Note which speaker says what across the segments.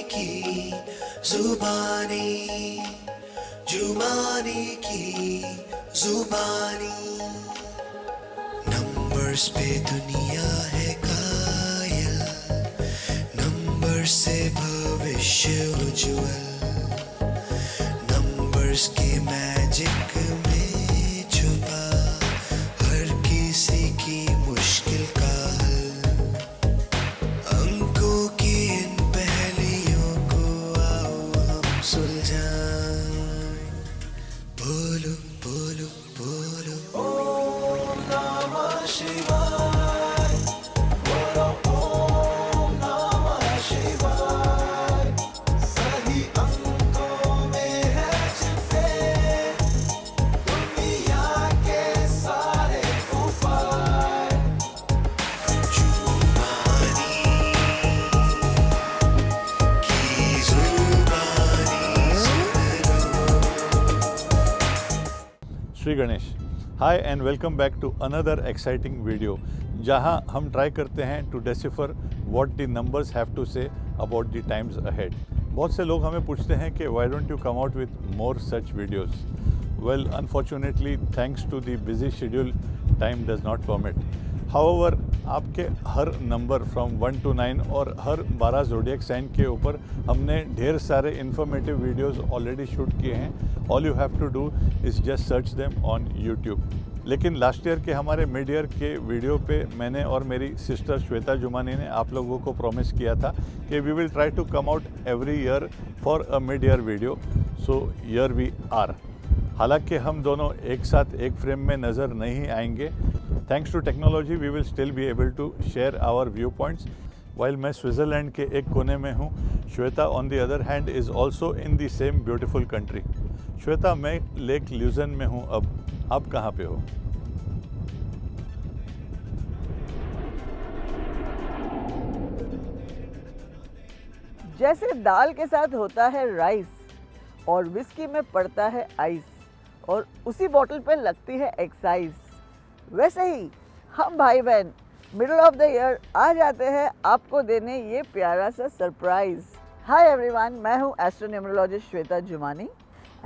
Speaker 1: की जुबानी, जुबानी की जुबानी। नंबर्स पे दुनिया है कायल, नंबर से भविष्य उज्जवल, नंबर्स के मैजिक में छुपा हर किसी की मुश्किल का हल। अंकों की इन पहेलियों को आओ हम सुलझाएं। बोलो बोलो बोलो ओम नमः शिवाय, बोलो ओम नमः शिवाय। सही अंकों में है छिपे दुनिया के सारे उपाय। जुबानी की जुबानी सुन लो।
Speaker 2: Shri Ganesh. Hi and welcome back to another exciting video, जहां हम ट्राई करते हैं to decipher what the numbers have to say about the times ahead. बहुत से लोग हमें पूछते हैं कि why don't you come out with more such videos. Well, unfortunately thanks to the busy schedule, time does not permit. However, आपके हर number from 1 to 9 और हर 12 ज़ोडिएक साइन के ऊपर हमने ढेर सारे इन्फॉर्मेटिव वीडियोस ऑलरेडी शूट किए हैं। All you have to do is just search them on YouTube. लेकिन लास्ट ईयर के हमारे मिड ईयर के वीडियो पे मैंने और मेरी सिस्टर श्वेता जुमानी ने आप लोगों को प्रॉमिस किया था कि we will try to come out every year for a mid year video. So year we are. हालांकि हम दोनों एक साथ एक फ्रेम में नज़र नहीं आएंगे। Thanks to technology we will still be able to share our view points. While मैं स्विट्ज़रलैंड के एक कोने में हूँ, Shweta on the other hand is also in the same beautiful country. Shweta, मैं लेक ल्यूजन में हूँ अब, आप कहाँ पे हो?
Speaker 3: जैसे दाल के साथ होता है राइस और विस्की में पड़ता है आइस और उसी बोतल पे लगती है एक्साइज, वैसे ही हम भाई बहन मिडल ऑफ द ईयर आ जाते हैं आपको देने ये प्यारा सा सरप्राइज। हाय एवरीवन, मैं हूँ astronumerologist Shweta Jumani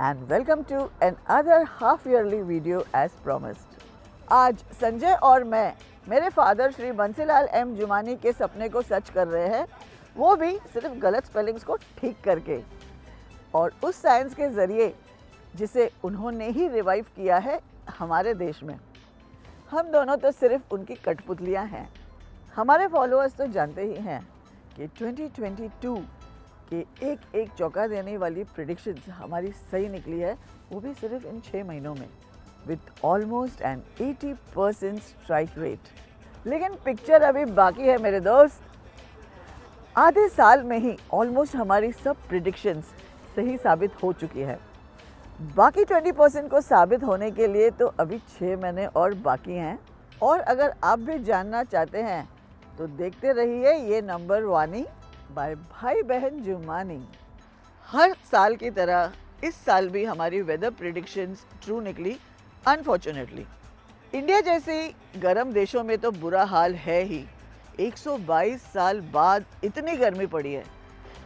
Speaker 3: and welcome to another half yearly video as promised. आज संजय और मैं मेरे फादर श्री बंसीलाल एम जुमानी के सपने को सच कर रहे हैं, वो भी सिर्फ गलत स्पेलिंग्स को ठीक करके, और उस साइंस के ज़रिए जिसे उन्होंने ही रिवाइव किया है हमारे देश में। हम दोनों तो सिर्फ उनकी कठपुतलियाँ हैं। हमारे फॉलोअर्स तो जानते ही हैं कि 2022 के एक चौंका देने वाली प्रेडिक्शंस हमारी सही निकली है, वो भी सिर्फ इन 6 महीनों में, with almost an 80% strike rate. लेकिन पिक्चर अभी बाकी है मेरे दोस्त। आधे साल में ही ऑलमोस्ट हमारी सब प्रेडिक्शंस सही साबित हो चुकी है। बाकी 20% को साबित होने के लिए तो अभी 6 महीने और बाकी हैं। और अगर आप भी जानना चाहते हैं तो देखते रहिए ये नंबर वानी बाय भाई बहन जुमानी। हर साल की तरह इस साल भी हमारी वेदर प्रेडिक्शंस ट्रू निकली अनफॉर्चुनेटली। इंडिया जैसे गर्म देशों में तो बुरा हाल है ही, 122 साल बाद इतनी गर्मी पड़ी है।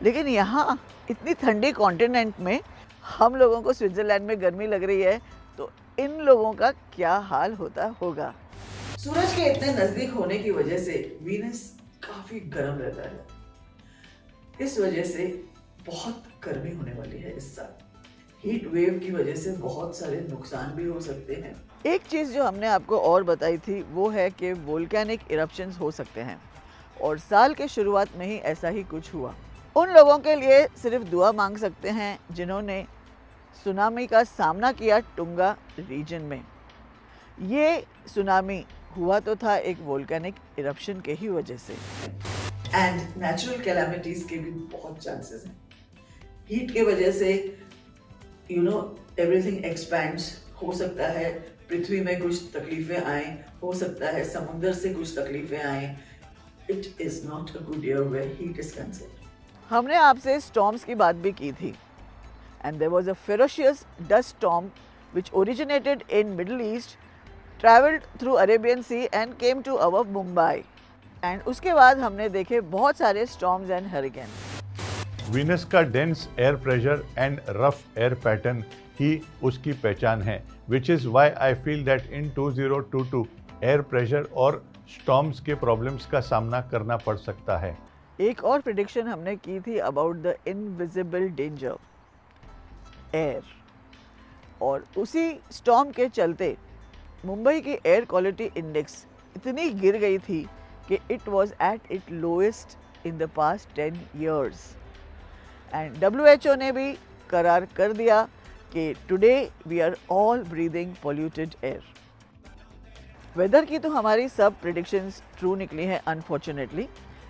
Speaker 3: लेकिन यहाँ इतनी ठंडी कॉन्टिनेंट में हम लोगों को स्विट्ज़रलैंड में गर्मी लग रही है, तो इन लोगों का क्या हाल होता होगा। सूरज के इतने नज़दीक होने की वजह से वीनस काफ़ी गर्म रहता है। इस वजह से बहुत गर्मी होने वाली है इस साल। हीट वेव की वजह से बहुत सारे नुकसान भी हो सकते हैं। एक चीज़ जो हमने आपको और बताई थी वो है कि वोल्केनिक इरप्शंस हो सकते हैं, और साल के शुरुआत में ही ऐसा ही कुछ हुआ। उन लोगों के लिए सिर्फ दुआ मांग सकते हैं जिन्होंने सुनामी का सामना किया टुंगा रीजन में। ये सुनामी हुआ तो था एक वोल्केनिक इरप्शन के ही वजह से। एंड नेचुरल कैलामिटीज के भी बहुत चांसेस हैं। हीट के वजह से एवरीथिंग एक्सपैंड्स, हो सकता है पृथ्वी में कुछ तकलीफें आए, हो सकता है समुद्र से कुछ तकलीफें आए। It is not a good year where heat is concerned. हमने आपसे स्टॉर्म्स की बात भी की थी, and there was a ferocious dust storm which originated in Middle East, travelled through Arabian Sea and came to our Mumbai. And उसके बाद हमने देखे बहुत सारे स्टॉर्म्स एंड हरिकेन।
Speaker 2: वीनस का dense air pressure and rough air pattern ही उसकी पहचान है, which is why I feel that in 2022 air pressure और स्टॉर्म्स के प्रॉब्लम्स का सामना करना पड़ सकता है।
Speaker 3: एक और प्रिडिक्शन हमने की थी about the invisible danger air, और उसी स्टॉर्म के चलते मुंबई की एयर क्वालिटी इंडेक्स इतनी गिर गई थी कि it was at it lowest in the past 10 years, and WHO ने भी करार कर दिया कि today we are all breathing polluted air. Weather की तो हमारी सब प्रिडिक्शंस ट्रू निकली हैं unfortunately,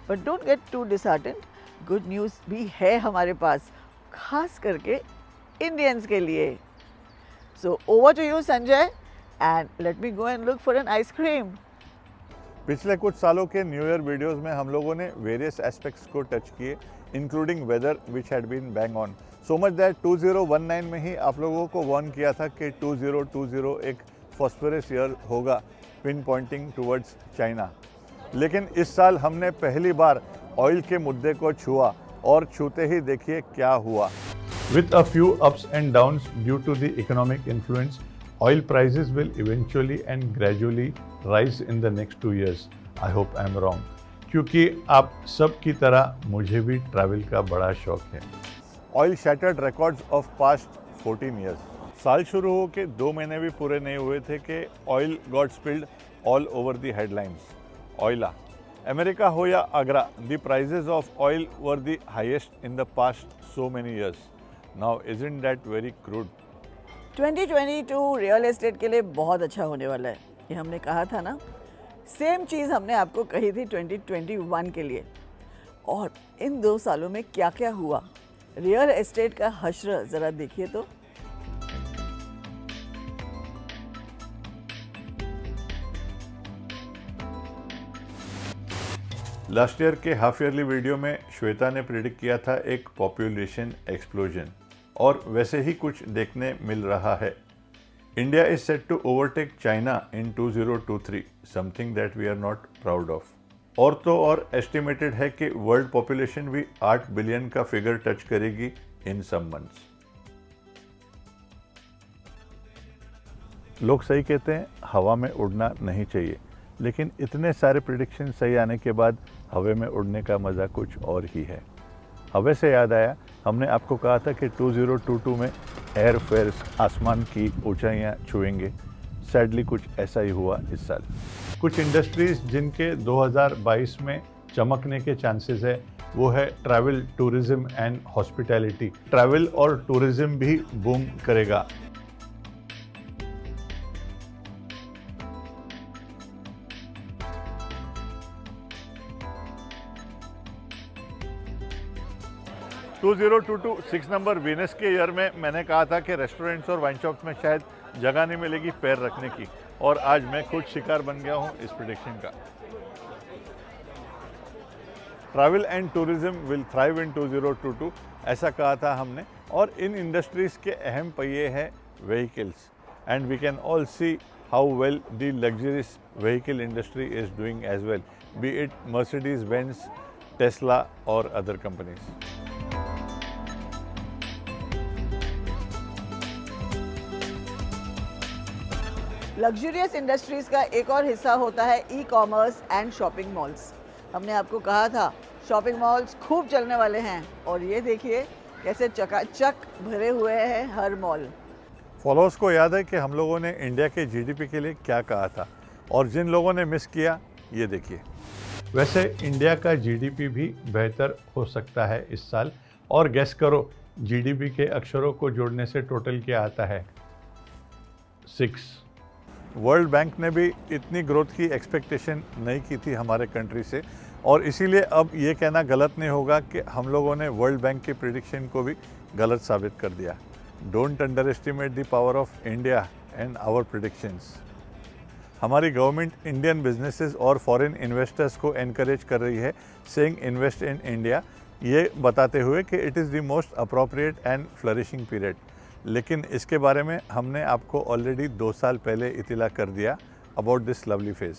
Speaker 3: but don't get to disheartened, good news भी है हमारे पास, खास करके इंडियंस के लिए। So over to you Sanjay, and let me go and look for an ice cream.
Speaker 2: पिछले कुछ सालों के न्यू ईयर वीडियोस में हम लोगों ने वेरियस एस्पेक्ट्स को टच किए, including weather which had been bang on, so much that 2019 में ही आप लोगों को वार्न किया था कि 2020 एक फॉस्फरस ईयर होगा, पिन पॉइंटिंग टुवर्ड्स चाइना। लेकिन इस साल हमने पहली बार ऑयल के मुद्दे को छुआ, और छूते ही देखिए क्या हुआ। With a few ups and downs due to the economic influence, oil prices will eventually and gradually rise in the next 2 years. I hope I am wrong. क्योंकि आप सब की तरह मुझे भी ट्रैवल का बड़ा शौक है। Oil shattered records of past 14 years. साल शुरू हो के 2 महीने भी पूरे नहीं हुए थे कि oil got spilled all over the headlines. Oila. America हो या Agra, the prices of oil were the highest in the past so many years. Now isn't that very crude?
Speaker 3: 2022 real estate के लिए बहुत अच्छा होने वाला है, ये हमने कहा था ना। सेम चीज़ हमने आपको कही थी 2021 के लिए, और इन 2 सालों में क्या क्या हुआ, रियल एस्टेट का हश्र ज़रा देखिए तो।
Speaker 2: लास्ट ईयर के हाफ ईयरली वीडियो में श्वेता ने प्रिडिक्ट किया था एक पॉपुलेशन एक्सप्लोजन, और वैसे ही कुछ देखने मिल रहा है। India is set to overtake China in 2023, something that we are not proud of. और तो और एस्टिमेटेड है कि वर्ल्ड पॉपुलेशन भी 8 बिलियन का फिगर टच करेगी इन सम मंथ्स। लोग सही कहते हैं हवा में उड़ना नहीं चाहिए, लेकिन इतने सारे प्रिडिक्शन सही आने के बाद हवा में उड़ने का मज़ा कुछ और ही है। हवा से याद आया, हमने आपको कहा था कि 2022 में एयर फेयर्स आसमान की ऊंचाइयां छुएंगे। सैडली कुछ ऐसा ही हुआ इस साल। कुछ इंडस्ट्रीज जिनके 2022 में चमकने के चांसेस है, वो है travel, tourism and hospitality. Travel और टूरिज्म भी बूम करेगा। टू 6 नंबर वीनस के ईयर में मैंने कहा था कि रेस्टोरेंट्स और वाइन शॉप्स में शायद जगह नहीं मिलेगी पैर रखने की, और आज मैं खुद शिकार बन गया हूं इस प्रेडिक्शन का। Travel and tourism will thrive in 2022, ऐसा कहा था हमने। और इन इंडस्ट्रीज़ के अहम पहिए हैं vehicles, and we can all see how well the luxurious vehicle industry is doing as well, be it Mercedes Benz, Tesla और अदर कंपनीज।
Speaker 3: लग्जरियस इंडस्ट्रीज़ का एक और हिस्सा होता है e commerce and shopping malls. हमने आपको कहा था शॉपिंग मॉल्स खूब चलने वाले हैं, और ये देखिए कैसे चकाचक भरे हुए हैं हर मॉल।
Speaker 2: फॉलोअर्स को याद है कि हम लोगों ने इंडिया के जीडीपी के लिए क्या कहा था, और जिन लोगों ने मिस किया ये देखिए। वैसे इंडिया का जीडीपी भी बेहतर हो सकता है इस साल, और गेस करो जीडीपी के अक्षरों को जोड़ने से टोटल क्या आता है? 6। वर्ल्ड बैंक ने भी इतनी ग्रोथ की एक्सपेक्टेशन नहीं की थी हमारे कंट्री से, और इसीलिए अब ये कहना गलत नहीं होगा कि हम लोगों ने वर्ल्ड बैंक की प्रेडिक्शन को भी गलत साबित कर दिया। Don't underestimate the power of India and our predictions. हमारी गवर्नमेंट इंडियन बिजनेसेस और फॉरेन इन्वेस्टर्स को एनकरेज कर रही है, सेइंग इन्वेस्ट इन इंडिया, ये बताते हुए कि it is the most appropriate and flourishing period. लेकिन इसके बारे में हमने आपको ऑलरेडी 2 साल पहले इतला कर दिया about this lovely phase.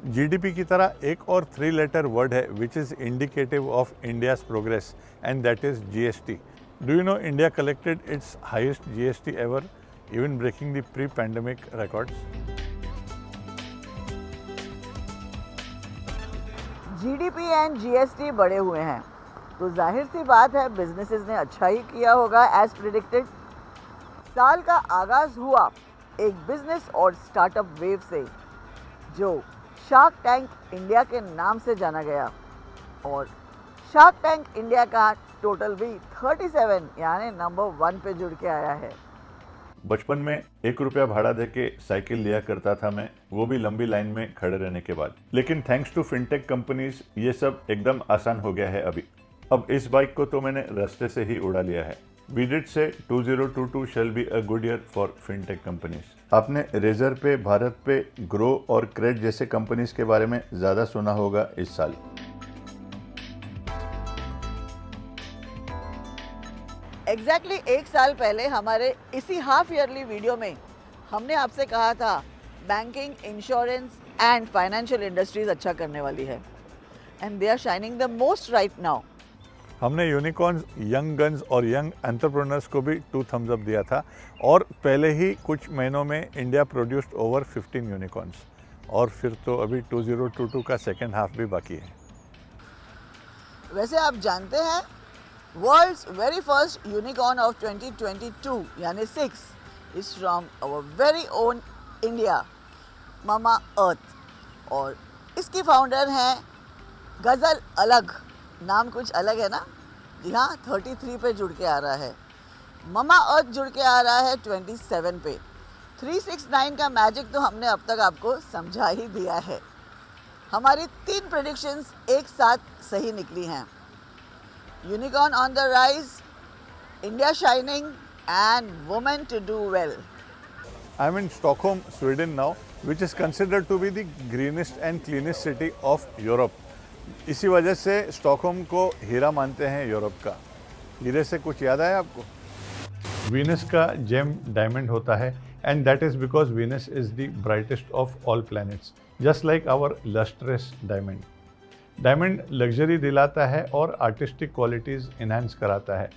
Speaker 2: GDP की तरह एक और 3 लेटर वर्ड है which is indicative of India's progress and that is GST. Do you know India collected its highest GST ever, even breaking the pre pandemic records.
Speaker 3: GDP and GST बढ़े हुए हैं तो जाहिर सी बात है बिजनेसेस ने अच्छा ही किया होगा एज प्रिडिक्टेड. साल का आगाज हुआ एक बिजनेस और स्टार्टअप वेव से जो शार्क टैंक इंडिया के नाम से जाना गया, और शार्क टैंक इंडिया का टोटल भी 37 यानी नंबर 1 पे जुड़ के आया है.
Speaker 2: बचपन में 1 रुपया भाड़ा देके साइकिल लिया करता था मैं, वो भी लंबी लाइन में खड़े रहने के बाद. लेकिन थैंक्स टू फिनटेक कंपनीज ये सब एकदम आसान हो गया है अभी. अब इस बाइक को तो मैंने रास्ते से ही उड़ा लिया है. वी डिड से 2022 shall be a good year for fintech companies. आपने रेजर पे, भारत पे, ग्रो और क्रेड जैसे कंपनीज के बारे में ज़्यादा सुना होगा इस साल.
Speaker 3: एग्जैक्टली एक साल पहले हमारे इसी हाफ ईयरली वीडियो में हमने आपसे कहा था banking, insurance and financial industries अच्छा करने वाली है and they are shining the most right now.
Speaker 2: हमने यूनिकॉर्न्स, यंग गन्स और यंग एंटरप्रेन्योर्स को भी 2 thumbs अप दिया था और पहले ही कुछ महीनों में इंडिया प्रोड्यूस्ड ओवर 15 यूनिकॉर्न्स. और फिर तो अभी 2022 का सेकेंड हाफ भी बाकी है.
Speaker 3: वैसे आप जानते हैं world's very first unicorn of 2022 यानी 6 is from our very own India, Mamaearth. और इसकी फाउंडर हैं गज़ल अलग. नाम कुछ अलग है ना? जी हाँ, 33 पे जुड़ के आ रहा है. मामा अर्थ जुड़ के आ रहा है 27 पे. 369 का मैजिक तो हमने अब तक आपको समझा ही दिया है. हमारी 3 प्रेडिक्शंस एक साथ सही निकली हैं. Unicorn on the rise, India shining and women to do well.
Speaker 2: I am in Stockholm, Sweden now, which is considered to be the greenest and cleanest city of Europe. इसी वजह से स्टॉकहोम को हीरा मानते हैं यूरोप का. हीरे से कुछ याद आया आपको? वीनस का जेम डायमंड होता है and that is because Venus is the brightest of all planets, just like our lustrous diamond. Diamond luxury दिलाता है और आर्टिस्टिक क्वालिटीज इनहांस कराता है.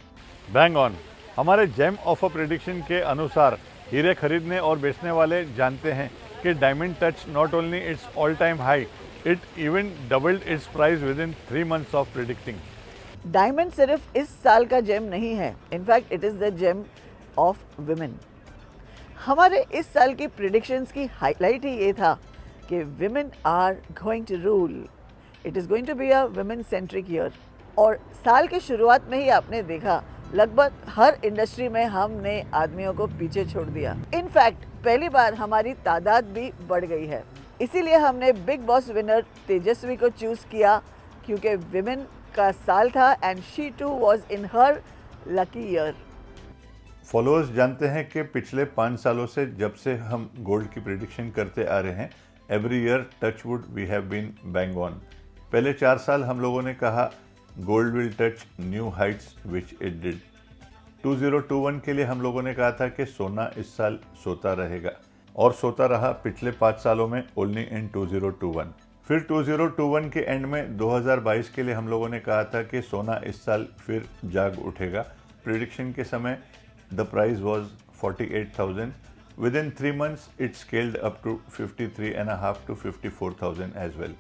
Speaker 2: Bang on. हमारे जेम ऑफ अ प्रेडिक्शन के अनुसार हीरे खरीदने और बेचने वाले जानते हैं कि diamond touch not only its all time high, it even doubled its price within 3 months of predicting.
Speaker 3: Diamond सिर्फ इस साल का जेम नहीं है, in fact it is the gem of women. हमारे इस साल की प्रिडिक्शंस की हाईलाइट ही ये था कि women are going to rule. It is going to be a women centric year. और साल की शुरुआत में ही आपने देखा लगभग हर इंडस्ट्री में हमने आदमियों को पीछे छोड़ दिया. इनफैक्ट पहली बार हमारी तादाद भी बढ़ गई है. इसीलिए हमने बिग बॉस विनर तेजस्वी को चूज़ किया क्योंकि विमेन का साल था and she too was in her lucky year.
Speaker 2: Followers जानते हैं कि पिछले 5 सालों से जब से हम गोल्ड की प्रेडिक्शन करते आ रहे हैं, every year touch wood we have been bang on. पहले 4 साल हम लोगों ने कहा gold will touch new heights which it did. 2021 के लिए हम लोगों ने कहा था कि सोना इस साल सोता रहेगा और सोता रहा पिछले 5 सालों में ओनली इन 2021. फिर 2021 के एंड में 2022 के लिए हम लोगों ने कहा था कि सोना इस साल फिर जाग उठेगा. प्रेडिक्शन के समय the price was 48,000. Within 3 months it scaled up to 53.5 to 54,000 as well.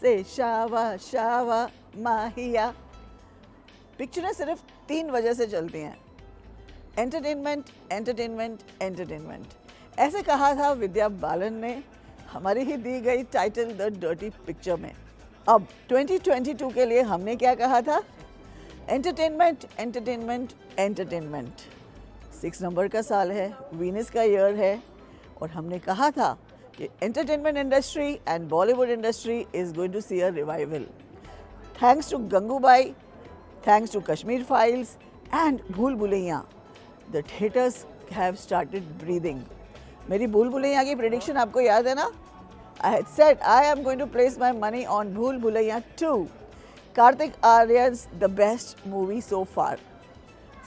Speaker 3: Say शावा शावा माहिया. पिक्चरें सिर्फ 3 वजह से चलती हैं, एंटरटेनमेंट, एंटरटेनमेंट, एंटरटेनमेंट. ऐसे कहा था विद्या बालन ने हमारी ही दी गई टाइटल द डर्टी पिक्चर में. अब 2022 के लिए हमने क्या कहा था? Entertainment, entertainment, entertainment. 6 नंबर का साल है, वीनस का ईयर है और हमने कहा था कि entertainment industry and Bollywood industry is going to see a revival. Thanks to Gangubai, thanks to Kashmir Files and Bhool Bhulaiyaa, the theatres have started breathing. मेरी भूल भुलैया की प्रेडिक्शन आपको याद है ना? I had said I am going to place my money on Bhool Bhulaiyaa 2. Kartik Aryan's the best movie so far.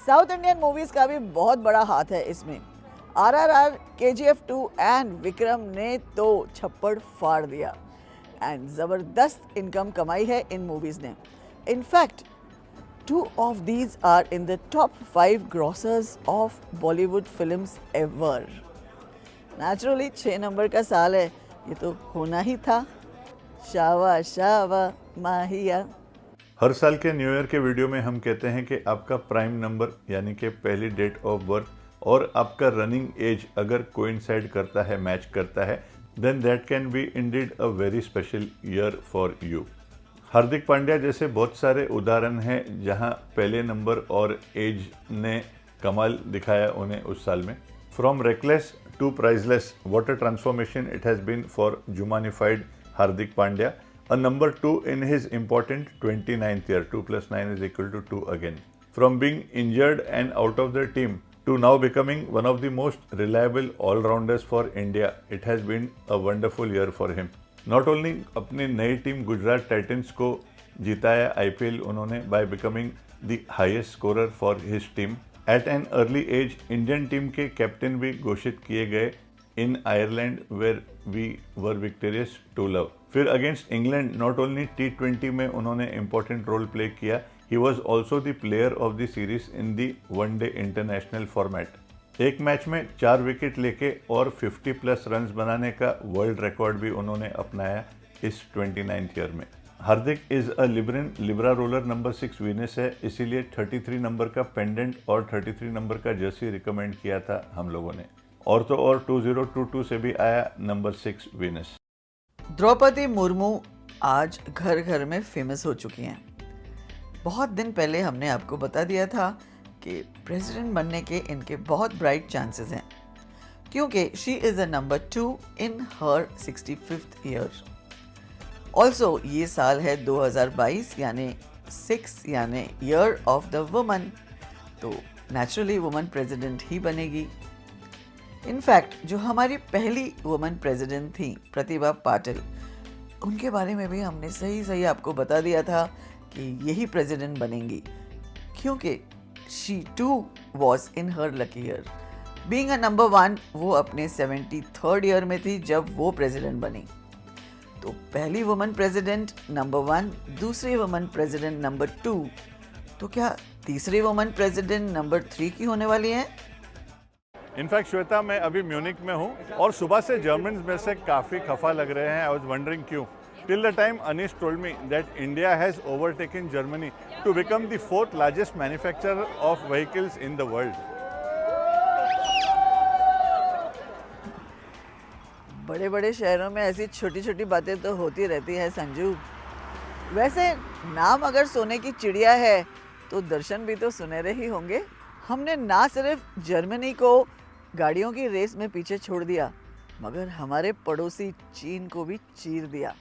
Speaker 3: South Indian movies का भी बहुत बड़ा हाथ है इसमें. RRR, KGF 2 एंड विक्रम ने तो छप्पड़ फाड़ दिया. एंड ज़बरदस्त इनकम कमाई है इन मूवीज़ ने। In fact 2 of these are in the top 5 grossers of Bollywood films ever. Naturally 6 number का साल है, ये तो होना ही था। शावा शावा माहिया।
Speaker 2: हर साल के न्यू ईयर के वीडियो में हम कहते हैं कि आपका प्राइम नंबर यानी कि पहली डेट ऑफ बर्थ और आपका रनिंग एज अगर कोइंसाइड करता है, मैच करता है, then that can be indeed a very special year for you. Hardik Pandya जैसे बहुत सारे उदाहरण हैं जहां पहले नंबर और एज ने कमाल दिखाया उन्हें उस साल में। From reckless to priceless, what a transformation it has been for जुमानिफाइड Hardik Pandya, a number 2 in his important 29th year. 2 plus 9 is equal to 2 again. From being injured and out of the team to now becoming one of the most reliable all-rounders for India, it has been a wonderful year for him. Not only अपनी नई team Gujarat Titans को जिताया IPL उन्होंने by becoming the highest scorer for his team. At an early age, Indian team के captain भी घोषित किए गए in Ireland where we were victorious 2-0. फिर against England not only T20 में उन्होंने इंपॉर्टेंट रोल प्ले किया, he was also the player of the series in the one day international format. एक मैच में 4 विकेट लेके और 50 प्लस रन्स बनाने का वर्ल्ड रिकॉर्ड भी उन्होंने अपनाया इस 29th ईयर में। Hardik is a Libra ruler number 6 Venus है, इसीलिए 33 नंबर का पेंडेंट और 33 नंबर का जर्सी रिकमेंड किया था हम लोगों ने। और तो और 2022 से भी आया नंबर 6 वीनस।
Speaker 3: द्रौपदी मुर्मू आज घर घर में फेमस हो चुकी हैं। बहुत दिन पहले हमने आपको बता दिया था कि प्रेसिडेंट बनने के इनके बहुत ब्राइट चांसेस हैं, क्योंकि she is a number 2 in her 65th year. Also ये साल है 2022 यानी 6 यानी ईयर ऑफ द वुमन, तो नेचुरली वुमन प्रेसिडेंट ही बनेगी। इनफैक्ट जो हमारी पहली वुमन प्रेसिडेंट थी प्रतिभा पाटिल, उनके बारे में भी हमने सही आपको बता दिया था कि यही प्रेसिडेंट बनेंगी, क्योंकि she too was in her lucky year. Being a number 1, वो अपने 73rd ईयर में थी जब वो प्रेसिडेंट बनी। तो पहली वुमन प्रेसिडेंट नंबर 1, दूसरी वुमन प्रेसिडेंट नंबर 2, तो क्या तीसरी वुमन प्रेसिडेंट नंबर 3 की होने वाली है?
Speaker 2: इनफैक्ट श्वेता, मैं अभी म्यूनिक में हूँ और सुबह से जर्मन्स में से काफ़ी खफा लग रहे हैं। आई वॉज वंडरिंग क्यों। Till the time Anish told me that India has overtaken Germany to become the 4th largest manufacturer of vehicles in the world.
Speaker 3: बड़े बड़े शहरों में ऐसी छोटी छोटी बातें तो होती रहती हैं संजू। वैसे नाम अगर सोने की चिड़िया है तो दर्शन भी तो सुनहरे ही होंगे। हमने ना सिर्फ जर्मनी को गाड़ियों की रेस में पीछे छोड़ दिया, मगर हमारे पड़ोसी चीन को भी चीर दिया।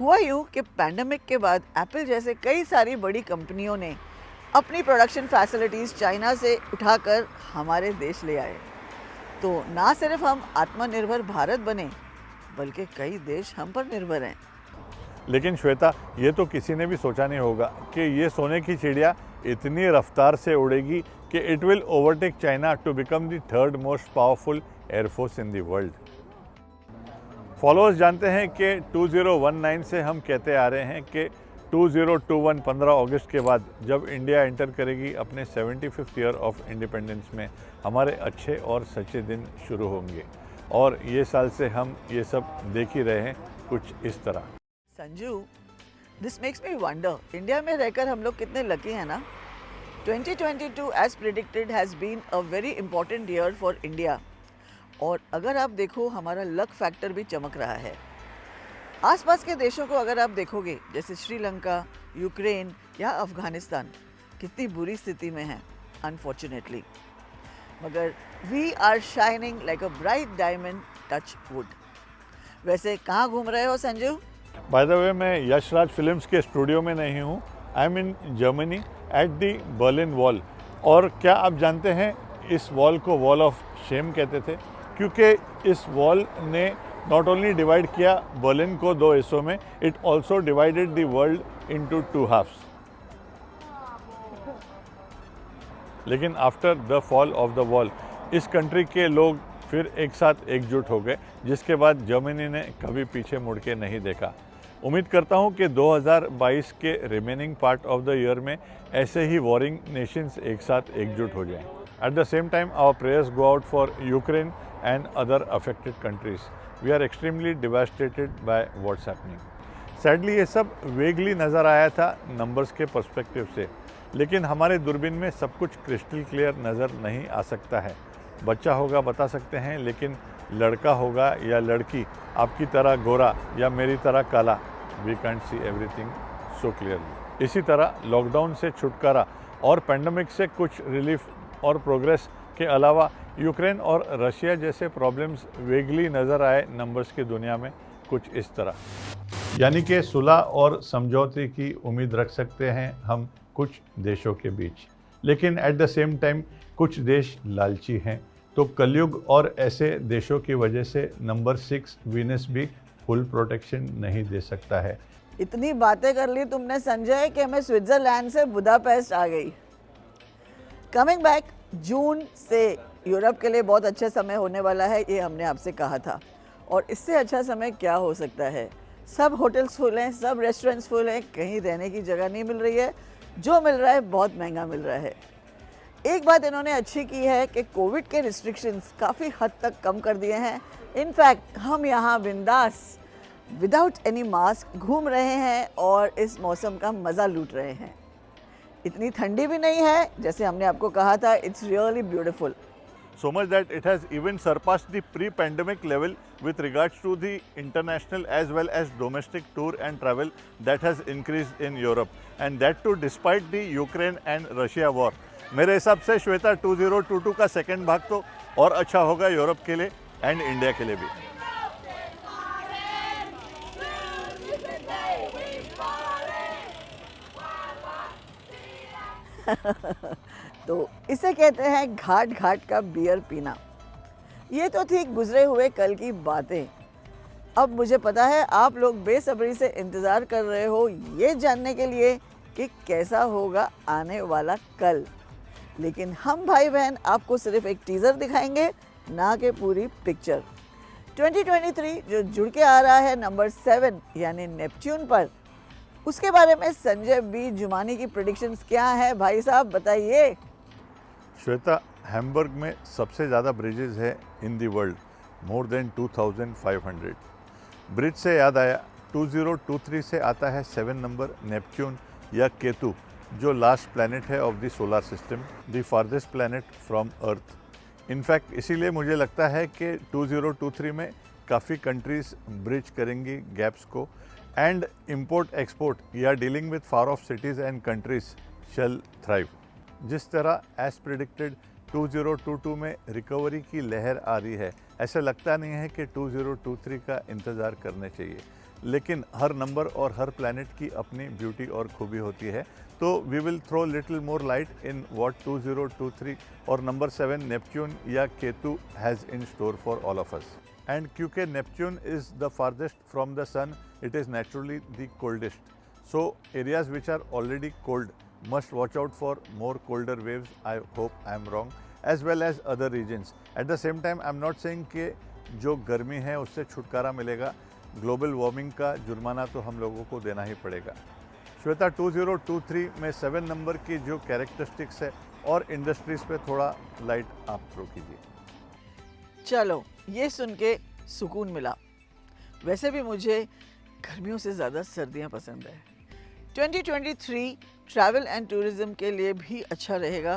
Speaker 3: हुआ यूँ कि पैंडेमिक के बाद एप्पल जैसे कई सारी बड़ी कंपनियों ने अपनी प्रोडक्शन फैसिलिटीज़ चाइना से उठाकर हमारे देश ले आए। तो ना सिर्फ हम आत्मनिर्भर भारत बने, बल्कि कई देश हम पर निर्भर हैं।
Speaker 2: लेकिन श्वेता, ये तो किसी ने भी सोचा नहीं होगा कि ये सोने की चिड़िया इतनी रफ्तार से उड़ेगी कि it will overtake China to become the 3rd most powerful air force in the world. Followers जानते हैं कि 2019 से हम कहते आ रहे हैं कि 2021 15 अगस्त के बाद जब इंडिया एंटर करेगी अपने 75th ईयर ऑफ इंडिपेंडेंस में, हमारे अच्छे और सच्चे दिन शुरू होंगे। और ये साल से हम ये सब देख ही रहे हैं कुछ इस तरह।
Speaker 3: Sanju, this makes me wonder, India में रहकर हम लोग कितने लकी हैं ना। 2022 as predicted has been a very important year for India. और अगर आप देखो, हमारा लक फैक्टर भी चमक रहा है। आसपास के देशों को अगर आप देखोगे, जैसे श्रीलंका, यूक्रेन या अफगानिस्तान, कितनी बुरी स्थिति में हैं अनफॉर्चुनेटली, मगर we are shining like a bright diamond, touch wood. वैसे कहाँ घूम रहे हो संजू?
Speaker 2: बाय द वे, मैं यशराज फिल्म्स के स्टूडियो में नहीं हूँ। I am in Germany at the Berlin wall. और क्या आप जानते हैं इस वॉल को वॉल ऑफ शेम कहते थे, क्योंकि इस वॉल ने नॉट ओनली डिवाइड किया बर्लिन को 2 हिस्सों में, it also divided the world into 2 halves. लेकिन after the fall of the wall इस कंट्री के लोग फिर एक साथ एकजुट हो गए, जिसके बाद जर्मनी ने कभी पीछे मुड़ के नहीं देखा। उम्मीद करता हूँ कि 2022 के remaining part of the year में ऐसे ही वॉरिंग नेशंस एक साथ एकजुट हो जाएं। At the same time our prayers go out for Ukraine and other affected countries. We are extremely devastated by what's happening. Sadly ये सब वेगली नज़र आया था नंबर्स के पर्सपेक्टिव से, लेकिन हमारे दूरबीन में सब कुछ क्रिस्टल क्लियर नज़र नहीं आ सकता है। बच्चा होगा बता सकते हैं, लेकिन लड़का होगा या लड़की आपकी तरह गोरा या मेरी तरह काला, we can't see everything so clearly. इसी तरह लॉकडाउन से छुटकारा और पेंडेमिक से कुछ रिलीफ और प्रोग्रेस के अलावा यूक्रेन और रशिया जैसे प्रॉब्लम्स वेगली नज़र आए नंबर्स की दुनिया में कुछ इस तरह। यानी कि सुलह और समझौते की उम्मीद रख सकते हैं हम कुछ देशों के बीच, लेकिन एट द सेम टाइम कुछ देश लालची हैं। तो कलयुग और ऐसे देशों की वजह से नंबर 6 वीनस भी फुल प्रोटेक्शन नहीं दे सकता है।
Speaker 3: इतनी बातें कर ली तुमने संजय कि मैं स्विट्जरलैंड से बुदापेस्ट आ गई। कमिंग बैक, जून से यूरोप के लिए बहुत अच्छा समय होने वाला है, ये हमने आपसे कहा था। और इससे अच्छा समय क्या हो सकता है? सब होटल्स फुल हैं, सब रेस्टोरेंट्स फुल हैं, कहीं रहने की जगह नहीं मिल रही है, जो मिल रहा है बहुत महंगा मिल रहा है। एक बात इन्होंने अच्छी की है कि कोविड के रिस्ट्रिक्शंस काफ़ी हद तक कम कर दिए हैं। इनफैक्ट हम यहाँ बिंदास विदाउट एनी मास्क घूम रहे हैं और इस मौसम का मज़ा लूट रहे हैं। इतनी ठंडी भी नहीं है, जैसे हमने आपको कहा था, it's really beautiful.
Speaker 2: So much that it has even surpassed the pre-pandemic level with regards to the international as well as domestic tour and travel that has increased in Europe, and that too despite the Ukraine and Russia war. मेरे हिसाब से श्वेता 2022 का second भाग तो और अच्छा होगा Europe के लिए एंड इंडिया के लिए भी।
Speaker 3: तो इसे कहते हैं घाट घाट का बियर पीना। ये तो थी गुजरे हुए कल की बातें। अब मुझे पता है आप लोग बेसब्री से इंतज़ार कर रहे हो ये जानने के लिए कि कैसा होगा आने वाला कल। लेकिन हम भाई बहन आपको सिर्फ एक टीज़र दिखाएंगे, ना कि पूरी पिक्चर। 2023 जो जुड़ के आ रहा है नंबर 7 यानी नेपच्यून पर, उसके बारे में संजय बी जुमानी की प्रेडिक्शंस क्या है भाई साहब, बताइए।
Speaker 2: श्वेता, हैम्बर्ग में सबसे ज़्यादा ब्रिजेज है in the world, more than 2500। Bridge से याद आया, 2023 से आता है 7 नंबर नेपच्यून या केतु, जो लास्ट प्लैनेट है of the solar system, the farthest planet from earth. In fact इसीलिए मुझे लगता है कि 2023 में काफ़ी कंट्रीज ब्रिज करेंगी गैप्स को, एंड इम्पोर्ट एक्सपोर्ट या dealing with far of cities and countries shall thrive. जिस तरह एज प्रिडिक्टेड 2022 में रिकवरी की लहर आ रही है, ऐसा लगता नहीं है कि 2023 का इंतज़ार करने चाहिए। लेकिन हर नंबर और हर प्लैनेट की अपनी ब्यूटी और खूबी होती है, तो we will throw little more light in what 2023 और नंबर 7 नेपच्यून या Ketu has in store for all of us. And क्योंकि Neptune is the farthest from the sun, it is naturally the coldest. So areas which are already cold must watch out for more colder waves. I hope I am wrong, as well as other regions. At the same time, I am not saying कि जो गर्मी है उससे छुटकारा मिलेगा। Global warming का जुर्माना तो हम लोगों को देना ही पड़ेगा। श्वेता, 2023 में 7 नंबर की जो कैरेक्टरिस्टिक्स है और इंडस्ट्रीज पे थोड़ा लाइट आप थ्रो कीजिए।
Speaker 3: चलो, ये सुन के सुकून मिला। वैसे भी मुझे गर्मियों से ज़्यादा सर्दियाँ पसंद है। 2023 ट्रैवल एंड टूरिज़्म के लिए भी अच्छा रहेगा।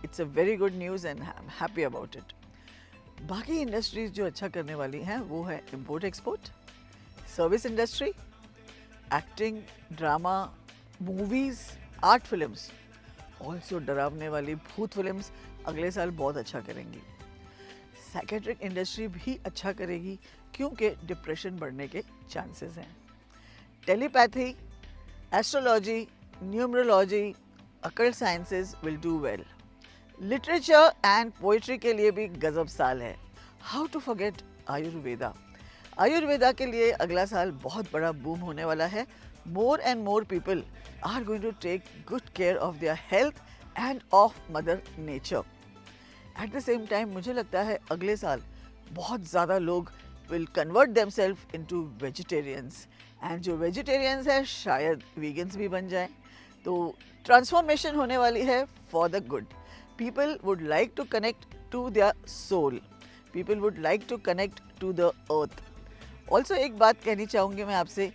Speaker 3: It's a very good news and I am happy about it. बाकी इंडस्ट्रीज जो अच्छा करने वाली हैं वो है import export, service industry, acting, drama, movies, art films, also डरावने वाली भूत फिल्म्स अगले साल बहुत अच्छा करेंगी। साइकेट्रिक इंडस्ट्री भी अच्छा करेगी क्योंकि डिप्रेशन बढ़ने के चांसेस हैं। Telepathy, astrology, numerology, occult sciences will do well. Literature and poetry के लिए भी गजब साल है। How to forget Ayurveda. Ayurveda के लिए अगला साल बहुत बड़ा बूम होने वाला है। More and more people are going to take good care of their health and of mother nature. At the same time मुझे लगता है अगले साल बहुत ज़्यादा लोग will convert themselves into vegetarians, and जो वेजिटेरियंस है शायद वीगन्स भी बन जाएं। तो ट्रांसफॉर्मेशन होने वाली है for the good. People would like to connect to their soul, people would like to connect to the earth. Also एक बात कहनी चाहूँगी मैं आपसे,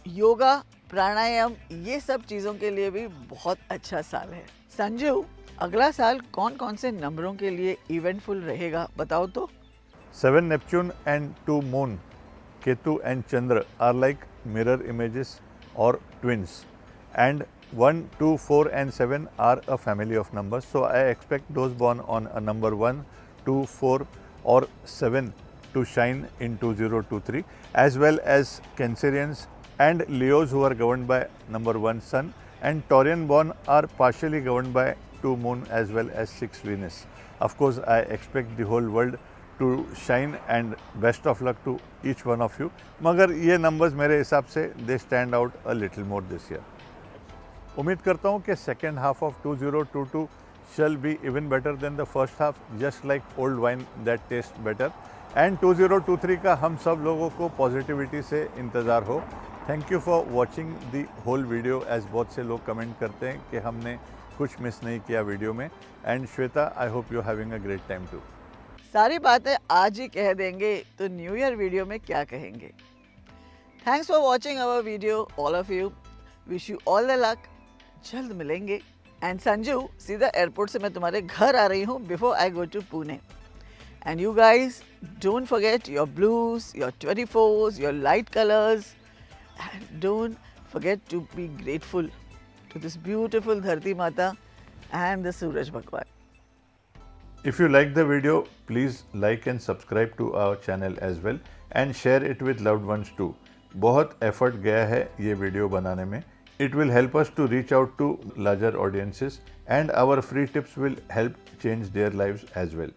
Speaker 3: योगा, प्राणायाम, ये सब चीज़ों के लिए भी बहुत अच्छा साल है। संजू, अगला साल कौन कौन से नंबरों के लिए इवेंटफुल रहेगा बताओ तो।
Speaker 2: 7 Neptune and 2 Moon, Ketu and Chandra are like mirror images or twins, and 1, 2, 4 and 7 are a family of numbers. So I expect those born on a number 1, 2, 4 or 7 to shine in 2023, as well as Cancerians and Leos who are governed by number 1 Sun, and Taurian born are partially governed by 2 Moon as well as 6 Venus. Of course, I expect the whole world to shine and best of luck to each one of you. मगर ये numbers मेरे हिसाब से they stand out a little more this year. उम्मीद करता हूँ कि second half of 2022 shall be even better than the first half, just like old wine that tastes better. And 2023 का हम सब लोगों को पॉजिटिविटी से इंतज़ार हो। Thank you for watching the whole video, as बहुत से लोग कमेंट करते हैं कि हमने कुछ मिस नहीं किया वीडियो में। And Shweta, I hope you having a great time too.
Speaker 3: सारी बातें आज ही कह देंगे तो न्यू ईयर वीडियो में क्या कहेंगे। Thanks for watching our video all of you, wish you all the luck. जल्द मिलेंगे। एंड संजू, सीधा एयरपोर्ट से मैं तुम्हारे घर आ रही हूँ before I go to Pune. And you guys, don't forget your blues, your 24s, your light colors, and don't forget to be grateful to this beautiful Dharti Mata and the Suraj Bhagwan.
Speaker 2: If you like the video, please like and subscribe to our channel as well and share it with loved ones too. बहुत effort गया है ये video बनाने में. It will help us to reach out to larger audiences, and our free tips will help change their lives as well.